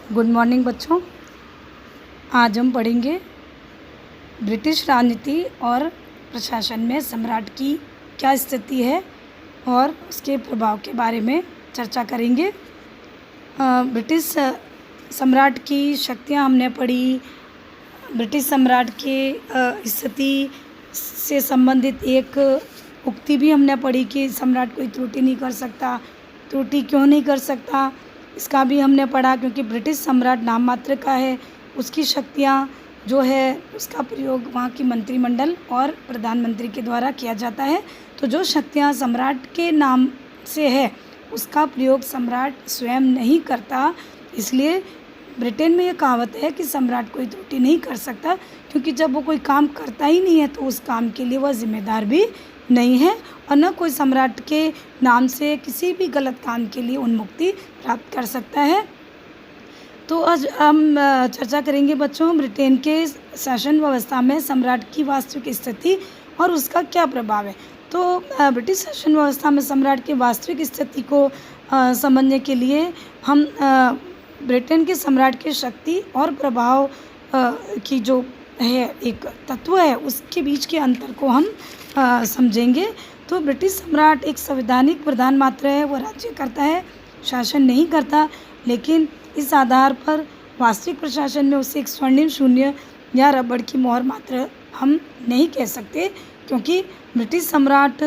Good morning बच्चों। आज हम पढ़ेंगे ब्रिटिश राजनीति और प्रशासन में सम्राट की क्या स्थिति है और उसके प्रभाव के बारे में चर्चा करेंगे। ब्रिटिश सम्राट की शक्तियाँ हमने पढ़ी। ब्रिटिश सम्राट के स्थिति से संबंधित एक उक्ति भी हमने पढ़ी कि सम्राट कोई त्रुटि नहीं कर सकता। त्रुटि क्यों नहीं कर सकता इसका भी हमने पढ़ा, क्योंकि ब्रिटिश सम्राट नाम मात्र का है। उसकी शक्तियाँ जो है उसका प्रयोग वहाँ की मंत्रिमंडल और प्रधानमंत्री के द्वारा किया जाता है। तो जो शक्तियाँ सम्राट के नाम से है उसका प्रयोग सम्राट स्वयं नहीं करता। इसलिए ब्रिटेन में ये कहावत है कि सम्राट कोई त्रुटि नहीं कर सकता, क्योंकि जब वो कोई काम करता ही नहीं है तो उस काम के लिए वह जिम्मेदार भी नहीं है और न कोई सम्राट के नाम से किसी भी गलत काम के लिए उन्मुक्ति प्राप्त कर सकता है। तो आज हम चर्चा करेंगे बच्चों ब्रिटेन के शासन व्यवस्था में सम्राट की वास्तविक स्थिति और उसका क्या प्रभाव है। तो ब्रिटिश शासन व्यवस्था में सम्राट की वास्तविक स्थिति को समझने के लिए हम ब्रिटेन के सम्राट की शक्ति और प्रभाव की जो है एक तत्व है उसके बीच के अंतर को हम समझेंगे। तो ब्रिटिश सम्राट एक संवैधानिक प्रधान मात्र है, वो राज्य करता है, शासन नहीं करता। लेकिन इस आधार पर वास्तविक प्रशासन में उसे एक स्वर्णिम शून्य या रबड़ की मोहर मात्र हम नहीं कह सकते, क्योंकि ब्रिटिश सम्राट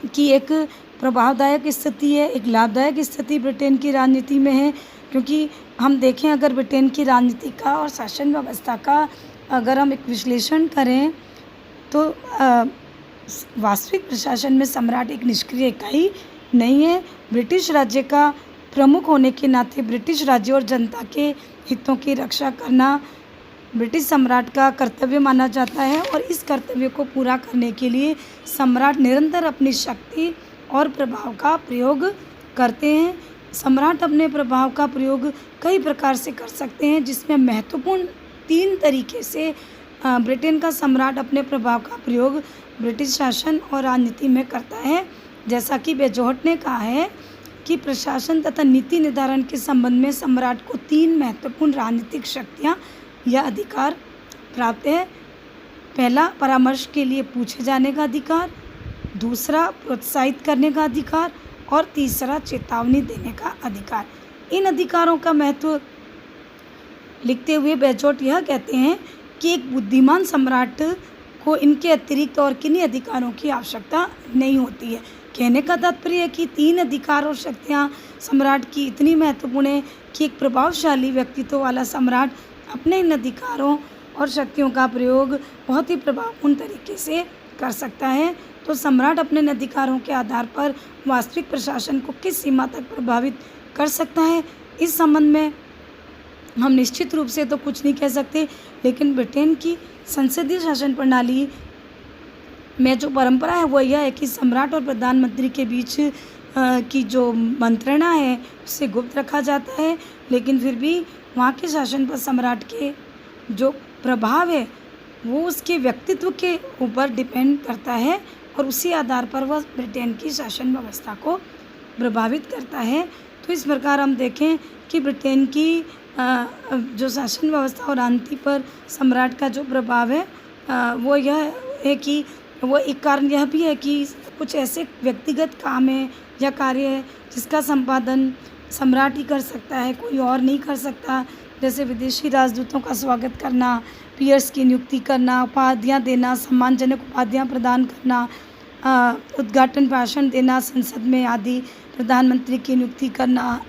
की एक प्रभावदायक स्थिति है, एक लाभदायक स्थिति ब्रिटेन की राजनीति में है। क्योंकि हम देखें अगर ब्रिटेन की राजनीति का और शासन व्यवस्था का अगर हम एक विश्लेषण करें तो वास्तविक प्रशासन में सम्राट एक निष्क्रिय इकाई नहीं है। ब्रिटिश राज्य का प्रमुख होने के नाते ब्रिटिश राज्य और जनता के हितों की रक्षा करना ब्रिटिश सम्राट का कर्तव्य माना जाता है और इस कर्तव्य को पूरा करने के लिए सम्राट निरंतर अपनी शक्ति और प्रभाव का प्रयोग करते हैं। सम्राट अपने प्रभाव का प्रयोग कई प्रकार से कर सकते हैं, जिसमें महत्वपूर्ण 3 तरीके से ब्रिटेन का सम्राट अपने प्रभाव का प्रयोग ब्रिटिश शासन और राजनीति में करता है। जैसा कि बेजोहट ने कहा है कि प्रशासन तथा नीति निर्धारण के संबंध में सम्राट को 3 महत्वपूर्ण राजनीतिक शक्तियाँ या अधिकार प्राप्त है। पहला, परामर्श के लिए पूछे जाने का अधिकार, दूसरा, प्रोत्साहित करने का अधिकार और तीसरा, चेतावनी देने का अधिकार। इन अधिकारों का महत्व लिखते हुए बेजोहट यह कहते हैं कि एक बुद्धिमान सम्राट को इनके अतिरिक्त और किन्हीं अधिकारों की आवश्यकता नहीं होती है। कहने का तात्पर्य है कि 3 अधिकार और शक्तियाँ सम्राट की इतनी महत्वपूर्ण है कि एक प्रभावशाली व्यक्तित्व वाला सम्राट अपने इन अधिकारों और शक्तियों का प्रयोग बहुत ही प्रभावपूर्ण तरीके से कर सकता है। तो सम्राट अपने इन अधिकारों के आधार पर वास्तविक प्रशासन को किस सीमा तक प्रभावित कर सकता है, इस संबंध में हम निश्चित रूप से तो कुछ नहीं कह सकते। लेकिन ब्रिटेन की संसदीय शासन प्रणाली में जो परंपरा है वो यह है कि सम्राट और प्रधानमंत्री के बीच की जो मंत्रणा है उसे गुप्त रखा जाता है। लेकिन फिर भी वहाँ के शासन पर सम्राट के जो प्रभाव है वो उसके व्यक्तित्व के ऊपर डिपेंड करता है और उसी आधार पर वह ब्रिटेन की शासन व्यवस्था को प्रभावित करता है। तो इस प्रकार हम देखें कि ब्रिटेन की जो शासन व्यवस्था और राजनीति पर सम्राट का जो प्रभाव है वो यह है कि वो एक कारण यह भी है कि कुछ ऐसे व्यक्तिगत काम है या कार्य है जिसका संपादन सम्राट ही कर सकता है, कोई और नहीं कर सकता। जैसे विदेशी राजदूतों का स्वागत करना, पीयर्स की नियुक्ति करना, उपाधियाँ देना, सम्मानजनक उपाधियाँ प्रदान करना, उद्घाटन भाषण देना संसद में आदि, प्रधानमंत्री की नियुक्ति करना,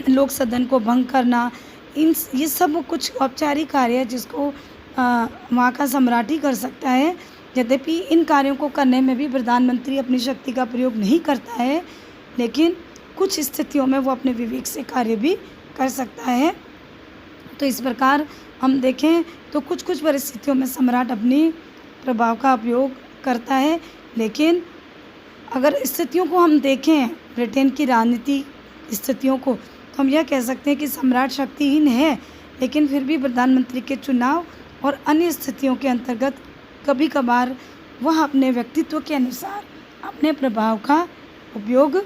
लोक सदन को भंग करना, ये सब कुछ औपचारिक कार्य है जिसको वहाँ का सम्राट ही कर सकता है। यद्यपि इन कार्यों को करने में भी प्रधानमंत्री अपनी शक्ति का प्रयोग नहीं करता है, लेकिन कुछ स्थितियों में वो अपने विवेक से कार्य भी कर सकता है। तो इस प्रकार हम देखें तो कुछ कुछ परिस्थितियों में सम्राट अपनी प्रभाव का उपयोग करता है। लेकिन अगर स्थितियों को हम देखें ब्रिटेन की राजनीति स्थितियों को, तो हम यह कह सकते हैं कि सम्राट शक्तिहीन है, लेकिन फिर भी प्रधानमंत्री के चुनाव और अन्य स्थितियों के अंतर्गत कभी कभार वह अपने व्यक्तित्व के अनुसार अपने प्रभाव का उपयोग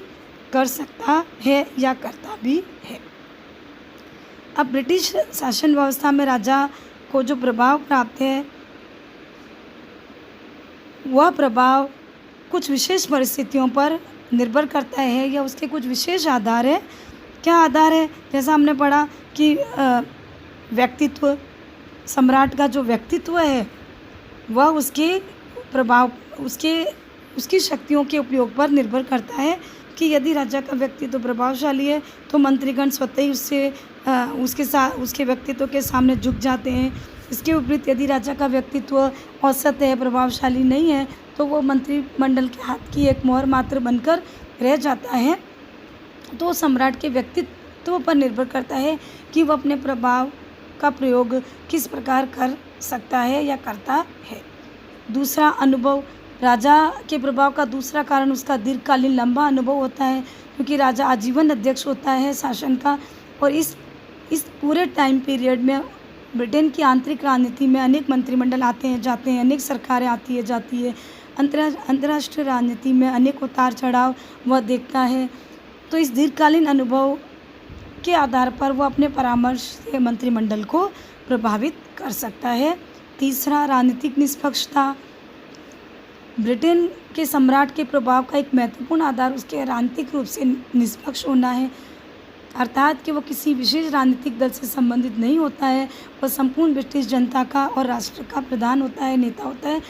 कर सकता है या करता भी है। अब ब्रिटिश शासन व्यवस्था में राजा को जो प्रभाव प्राप्त है वह प्रभाव कुछ विशेष परिस्थितियों पर निर्भर करता है या उसके कुछ विशेष आधार है। क्या आधार है? जैसा हमने पढ़ा कि व्यक्तित्व, सम्राट का जो व्यक्तित्व है वह उसके प्रभाव उसकी शक्तियों के उपयोग पर निर्भर करता है कि यदि राजा का व्यक्तित्व प्रभावशाली है तो मंत्रीगण स्वतः ही उसके व्यक्तित्व के सामने झुक जाते हैं। इसके विपरीत यदि राजा का व्यक्तित्व औसत है, प्रभावशाली नहीं है, तो वो मंत्रिमंडल के हाथ की एक मोहर मात्र बनकर रह जाता है। तो सम्राट के व्यक्तित्व पर निर्भर करता है कि वह अपने प्रभाव का प्रयोग किस प्रकार कर सकता है या करता है। दूसरा, अनुभव। राजा के प्रभाव का दूसरा कारण उसका दीर्घकालीन लंबा अनुभव होता है, क्योंकि राजा आजीवन अध्यक्ष होता है शासन का। और इस पूरे टाइम पीरियड में ब्रिटेन की आंतरिक राजनीति में अनेक मंत्रिमंडल आते हैं जाते हैं, अनेक सरकारें आती है जाती है, अंतर्राष्ट्रीय राजनीति में अनेक उतार चढ़ाव वह देखता है। तो इस दीर्घकालीन अनुभव के आधार पर वह अपने परामर्श से मंत्रिमंडल को प्रभावित कर सकता है। तीसरा, राजनीतिक निष्पक्षता। ब्रिटेन के सम्राट के प्रभाव का एक महत्वपूर्ण आधार उसके राजनीतिक रूप से निष्पक्ष होना है, अर्थात कि वह किसी विशेष राजनीतिक दल से संबंधित नहीं होता है। वह संपूर्ण ब्रिटिश जनता का और राष्ट्र का प्रधान होता है, नेता होता है,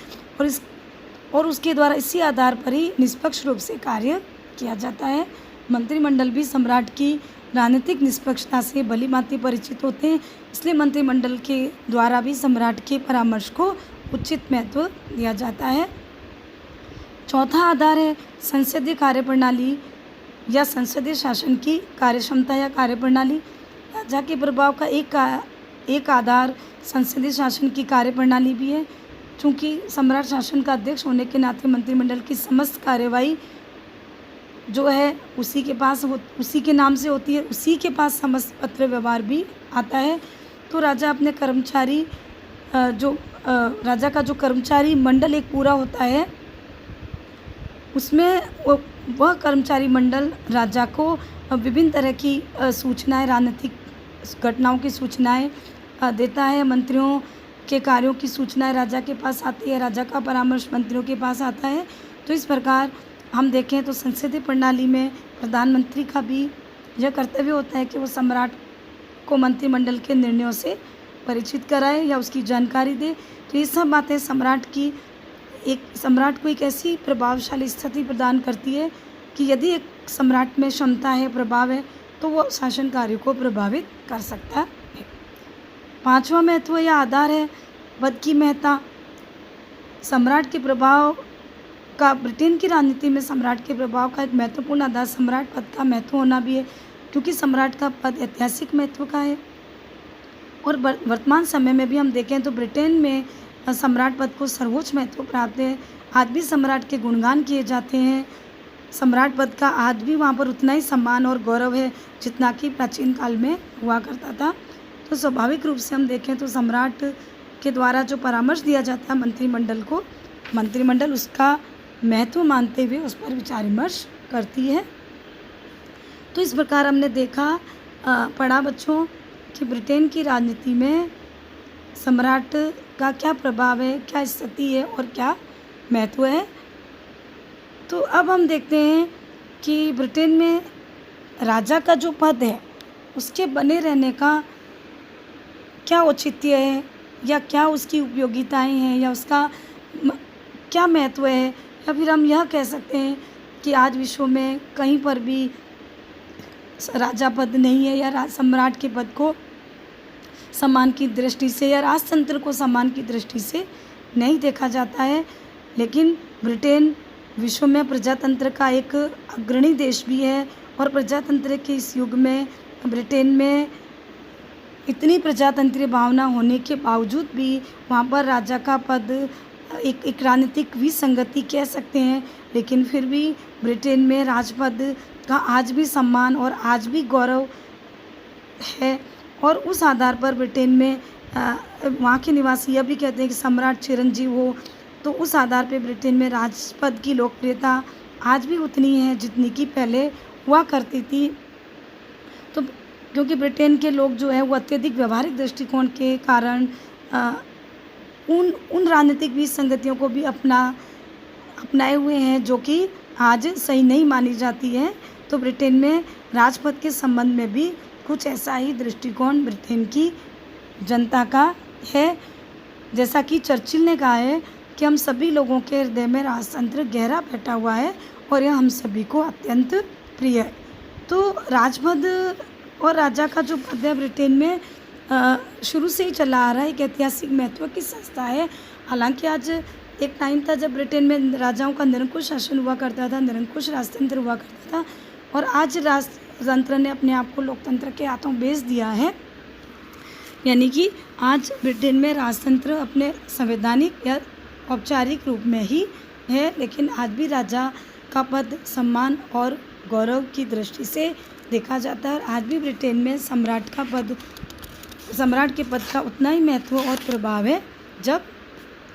और उसके द्वारा इसी आधार पर ही निष्पक्ष रूप से कार्य किया जाता है। मंत्रिमंडल भी सम्राट की राजनीतिक निष्पक्षता से भलीभांति परिचित होते हैं, इसलिए मंत्रिमंडल के द्वारा भी सम्राट के परामर्श को उचित महत्व दिया जाता है। चौथा आधार है संसदीय कार्यप्रणाली या संसदीय शासन की कार्यक्षमता या कार्यप्रणाली। राजा के प्रभाव का एक आधार संसदीय शासन की कार्यप्रणाली भी है। चूँकि सम्राट शासन का अध्यक्ष होने के नाते मंत्रिमंडल की समस्त कार्यवाही जो है उसी के नाम से होती है, उसी के पास समस्त पत्र व्यवहार भी आता है। तो राजा अपने कर्मचारी राजा का जो कर्मचारी मंडल एक पूरा होता है, उसमें वह कर्मचारी मंडल राजा को विभिन्न तरह की सूचनाएं, राजनीतिक घटनाओं की सूचनाएं देता है। मंत्रियों के कार्यों की सूचनाएं राजा के पास आती है, राजा का परामर्श मंत्रियों के पास आता है। तो इस प्रकार हम देखें तो संसदीय प्रणाली में प्रधानमंत्री का भी यह कर्तव्य होता है कि वो सम्राट को मंत्रिमंडल के निर्णयों से परिचित कराए या उसकी जानकारी दे। तो ये सब बातें सम्राट को एक ऐसी प्रभावशाली स्थिति प्रदान करती है कि यदि एक सम्राट में क्षमता है, प्रभाव है, तो वो शासन कार्य को प्रभावित कर सकता है। पांचवा महत्व या आधार है पद की महत्ता। सम्राट के प्रभाव का ब्रिटेन की राजनीति में सम्राट के प्रभाव का एक महत्वपूर्ण आधार सम्राट पद का महत्व होना भी है, क्योंकि सम्राट का पद ऐतिहासिक महत्व का है। और वर्तमान समय में भी हम देखें तो ब्रिटेन में सम्राट पद को सर्वोच्च महत्व प्राप्त है। आज भी सम्राट के गुणगान किए जाते हैं। सम्राट पद का आज भी वहाँ पर उतना ही सम्मान और गौरव है जितना कि प्राचीन काल में हुआ करता था। तो स्वाभाविक रूप से हम देखें तो सम्राट के द्वारा जो परामर्श दिया जाता है मंत्रिमंडल को, मंत्रिमंडल उसका महत्व मानते हुए उस पर विचार विमर्श करती है। तो इस प्रकार हमने पढ़ा बच्चों कि ब्रिटेन की राजनीति में सम्राट का क्या प्रभाव है, क्या स्थिति है और क्या महत्व है। तो अब हम देखते हैं कि ब्रिटेन में राजा का जो पद है उसके बने रहने का क्या औचित्य है या क्या उसकी उपयोगिताएं हैं या उसका क्या महत्व है, या फिर हम यह कह सकते हैं कि आज विश्व में कहीं पर भी राजा पद नहीं है या सम्राट के पद को सम्मान की दृष्टि से या राजतंत्र को सम्मान की दृष्टि से नहीं देखा जाता है। लेकिन ब्रिटेन विश्व में प्रजातंत्र का एक अग्रणी देश भी है, और प्रजातंत्र के इस युग में ब्रिटेन में इतनी प्रजातंत्रीय भावना होने के बावजूद भी वहाँ पर राजा का पद एक राजनीतिक विसंगति कह सकते हैं, लेकिन फिर भी ब्रिटेन में राजपद का आज भी सम्मान और आज भी गौरव है। और उस आधार पर ब्रिटेन में वहाँ के निवासी यह भी कहते हैं कि सम्राट चिरंजीव हो। तो उस आधार पर ब्रिटेन में राजपद की लोकप्रियता आज भी उतनी है जितनी कि पहले हुआ करती थी। तो क्योंकि ब्रिटेन के लोग जो है वो अत्यधिक व्यवहारिक दृष्टिकोण के कारण उन राजनीतिक विसंगतियों को भी अपनाए हुए हैं जो कि आज सही नहीं मानी जाती है। तो ब्रिटेन में राजपद के संबंध में भी कुछ ऐसा ही दृष्टिकोण ब्रिटेन की जनता का है। जैसा कि चर्चिल ने कहा है कि हम सभी लोगों के हृदय में राजतंत्र गहरा बैठा हुआ है और यह हम सभी को अत्यंत प्रिय है। तो राजपद और राजा का जो पद है ब्रिटेन में शुरू से ही चला आ रहा है, एक ऐतिहासिक महत्व की संस्था है। हालांकि आज एक टाइम था जब ब्रिटेन में राजाओं का निरंकुश शासन हुआ करता था, निरंकुश राजतंत्र हुआ करता था, और आज राजतंत्र ने अपने आप को लोकतंत्र के हाथों बेच दिया है। यानी कि आज ब्रिटेन में राजतंत्र अपने संवैधानिक या औपचारिक रूप में ही है, लेकिन आज भी राजा का पद सम्मान और गौरव की दृष्टि से देखा जाता है। आज भी ब्रिटेन में सम्राट के पद का उतना ही महत्व और प्रभाव है जब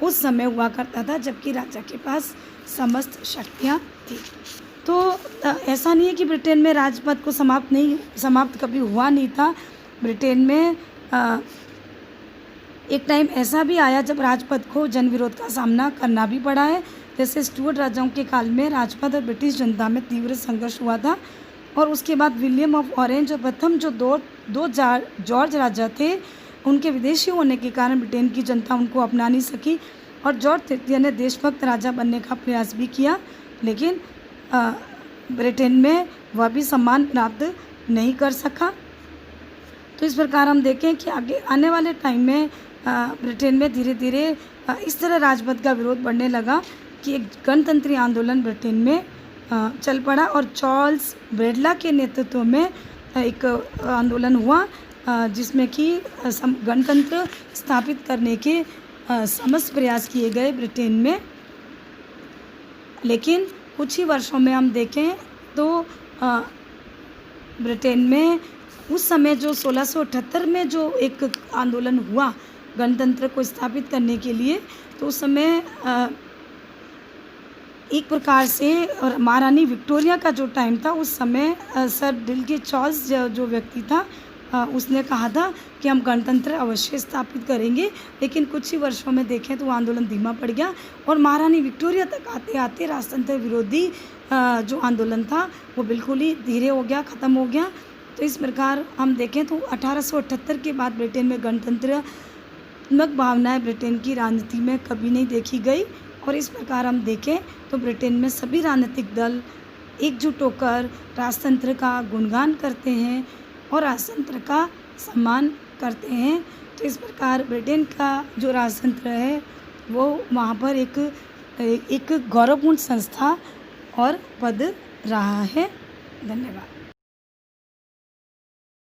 उस समय हुआ करता था, जबकि राजा के पास समस्त शक्तियाँ थी। तो ऐसा नहीं है कि ब्रिटेन में राजपद को समाप्त कभी हुआ नहीं था। ब्रिटेन में एक टाइम ऐसा भी आया जब राजपद को जन विरोध का सामना करना भी पड़ा है। जैसे स्टुअर्ट राजाओं के काल में राजपद और ब्रिटिश जनता में तीव्र संघर्ष हुआ था, और उसके बाद विलियम ऑफ ऑरेंज और प्रथम जो दो जॉर्ज राजा थे, उनके विदेशी होने के कारण ब्रिटेन की जनता उनको अपना नहीं सकी, और जॉर्ज तृतीय ने देशभक्त राजा बनने का प्रयास भी किया, लेकिन ब्रिटेन में वह भी सम्मान प्राप्त नहीं कर सका। तो इस प्रकार हम देखें कि आगे आने वाले टाइम में ब्रिटेन में धीरे धीरे इस तरह राजपद का विरोध बढ़ने लगा कि एक गणतंत्री आंदोलन ब्रिटेन में चल पड़ा, और चार्ल्स ब्रैडला के नेतृत्व में एक आंदोलन हुआ जिसमें कि गणतंत्र स्थापित करने के समस्त प्रयास किए गए ब्रिटेन में। लेकिन कुछ ही वर्षों में हम देखें तो ब्रिटेन में उस समय जो 1678 में जो एक आंदोलन हुआ गणतंत्र को स्थापित करने के लिए, तो उस समय एक प्रकार से और महारानी विक्टोरिया का जो टाइम था, उस समय सर डिलगे चार्ल्स जो व्यक्ति था, उसने कहा था कि हम गणतंत्र अवश्य स्थापित करेंगे। लेकिन कुछ ही वर्षों में देखें तो वो आंदोलन धीमा पड़ गया, और महारानी विक्टोरिया तक आते आते राजतंत्र विरोधी जो आंदोलन था वो बिल्कुल ही धीरे हो गया, ख़त्म हो गया। तो इस प्रकार हम देखें तो 1878 के बाद ब्रिटेन में गणतंत्रात्मक भावनाएं ब्रिटेन की राजनीति में कभी नहीं देखी गई। और इस प्रकार हम देखें तो ब्रिटेन में सभी राजनीतिक दल एकजुट होकर राजतंत्र का गुणगान करते हैं और राजतंत्र का सम्मान करते हैं। तो इस प्रकार ब्रिटेन का जो राजतंत्र है वो वहाँ पर एक गौरवपूर्ण संस्था और पद रहा है। धन्यवाद।